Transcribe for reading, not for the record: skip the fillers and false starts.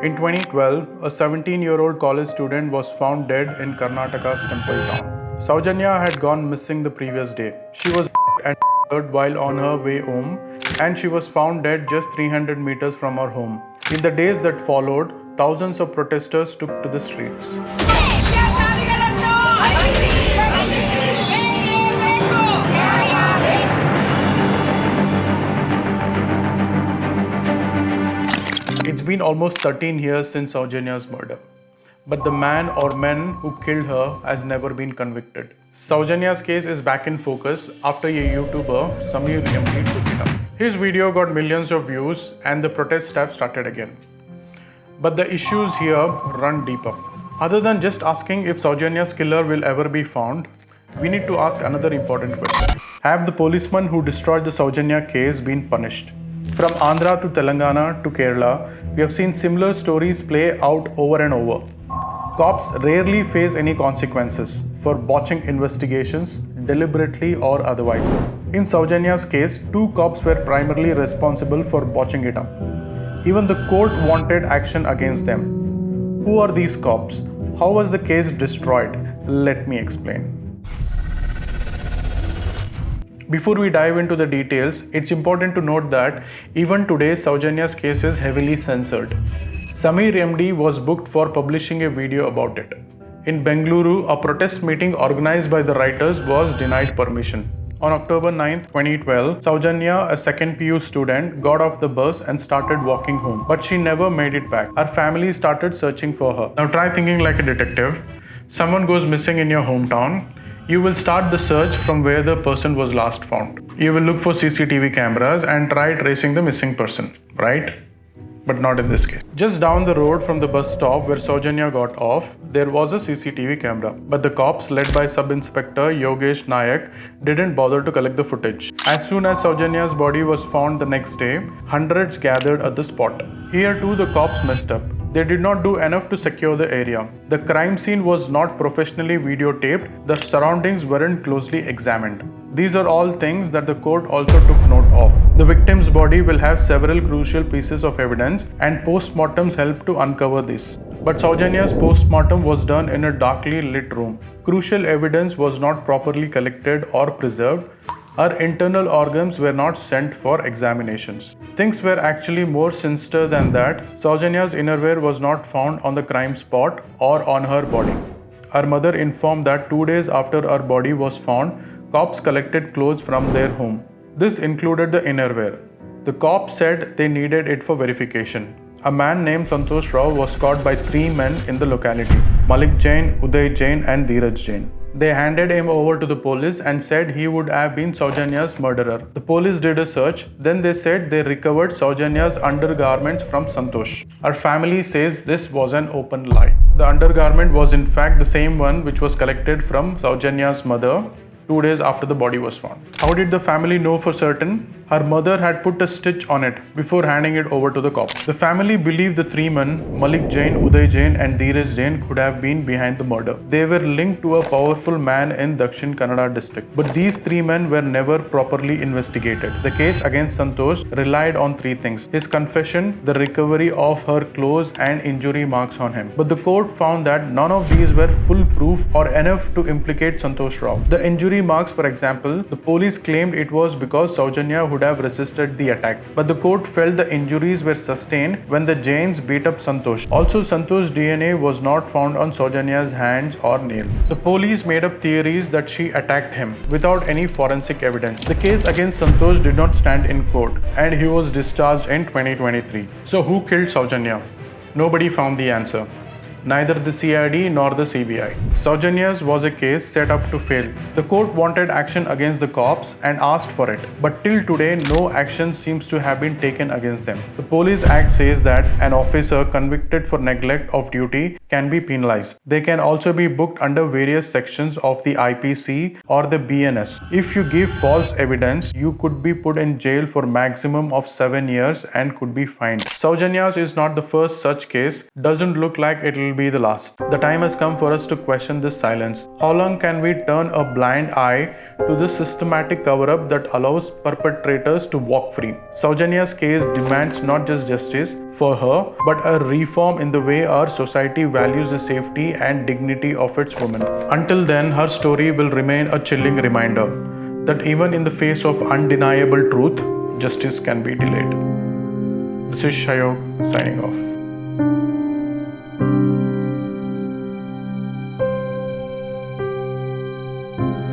In 2012, a 17-year-old college student was found dead in Karnataka's temple town. Soujanya had gone missing the previous day. She was and while on her way home, and she was found dead just 300 meters from her home. In the days that followed, thousands of protesters took to the streets. It's been almost 13 years since Soujanya's murder. But the man or men who killed her has never been convicted. Soujanya's case is back in focus after a YouTuber, Samir MD, took it up. His video got millions of views and the protests have started again. But the issues here run deeper. Other than just asking if Soujanya's killer will ever be found, we need to ask another important question. Have the policemen who destroyed the Soujanya case been punished? From Andhra to Telangana to Kerala, we have seen similar stories play out over and over. Cops rarely face any consequences for botching investigations, deliberately or otherwise. In Soujanya's case, 2 cops were primarily responsible for botching it up. Even the court wanted action against them. Who are these cops? How was the case destroyed? Let me explain. Before we dive into the details, it's important to note that even today, Soujanya's case is heavily censored. Samir MD was booked for publishing a video about it. In Bengaluru, a protest meeting organized by the writers was denied permission. On October 9, 2012, Soujanya, a second PU student, got off the bus and started walking home, but she never made it back. Her family started searching for her. Now try thinking like a detective. Someone goes missing in your hometown. You will start the search from where the person was last found. You will look for CCTV cameras and try tracing the missing person, right? But not in this case. Just down the road from the bus stop where Soujanya got off, there was a CCTV camera. But the cops, led by Sub-Inspector Yogesh Nayak, didn't bother to collect the footage. As soon as Soujanya's body was found the next day, hundreds gathered at the spot. Here too the cops messed up. They did not do enough to secure the area. The crime scene was not professionally videotaped. The surroundings weren't closely examined. These are all things that the court also took note of. The victim's body will have several crucial pieces of evidence, and postmortems help to uncover this. But Soujanya's postmortem was done in a darkly lit room. Crucial evidence was not properly collected or preserved. Her internal organs were not sent for examinations. Things were actually more sinister than that. Soujanya's innerwear was not found on the crime spot or on her body. Her mother informed that 2 days after her body was found, cops collected clothes from their home. This included the innerwear. The cops said they needed it for verification. A man named Santosh Rao was caught by 3 men in the locality: Malik Jain, Uday Jain and Dheeraj Jain. They handed him over to the police and said he would have been Soujanya's murderer. The police did a search. Then they said they recovered Soujanya's undergarments from Santosh. Her family says this was an open lie. The undergarment was in fact the same one which was collected from Soujanya's mother 2 days after the body was found. How did the family know for certain? Her mother had put a stitch on it before handing it over to the cops. The family believed the 3 men, Malik Jain, Uday Jain and Dheeraj Jain, could have been behind the murder. They were linked to a powerful man in Dakshin Kannada district. But these 3 men were never properly investigated. The case against Santosh relied on 3 things: his confession, the recovery of her clothes and injury marks on him. But the court found that none of these were foolproof or enough to implicate Santosh Rao. The injury marks, for example, the police claimed it was because Soujanya would have resisted the attack. But the court felt the injuries were sustained when the Jains beat up Santosh. Also, Santosh's DNA was not found on Soujanya's hands or nails. The police made up theories that she attacked him without any forensic evidence. The case against Santosh did not stand in court and he was discharged in 2023. So who killed Soujanya? Nobody found the answer. Neither the CID nor the CBI. Soujanya's was a case set up to fail. The court wanted action against the cops and asked for it. But till today, no action seems to have been taken against them. The Police Act says that an officer convicted for neglect of duty can be penalized. They can also be booked under various sections of the IPC or the BNS. If you give false evidence, you could be put in jail for maximum of 7 years and could be fined. Soujanya's is not the first such case. Doesn't look like it will be the last. The time has come for us to question this silence. How long can we turn a blind eye to the systematic cover-up that allows perpetrators to walk free? Soujanya's case demands not just justice for her, but a reform in the way our society values the safety and dignity of its women. Until then, her story will remain a chilling reminder that even in the face of undeniable truth, justice can be delayed. This is Shayog signing off.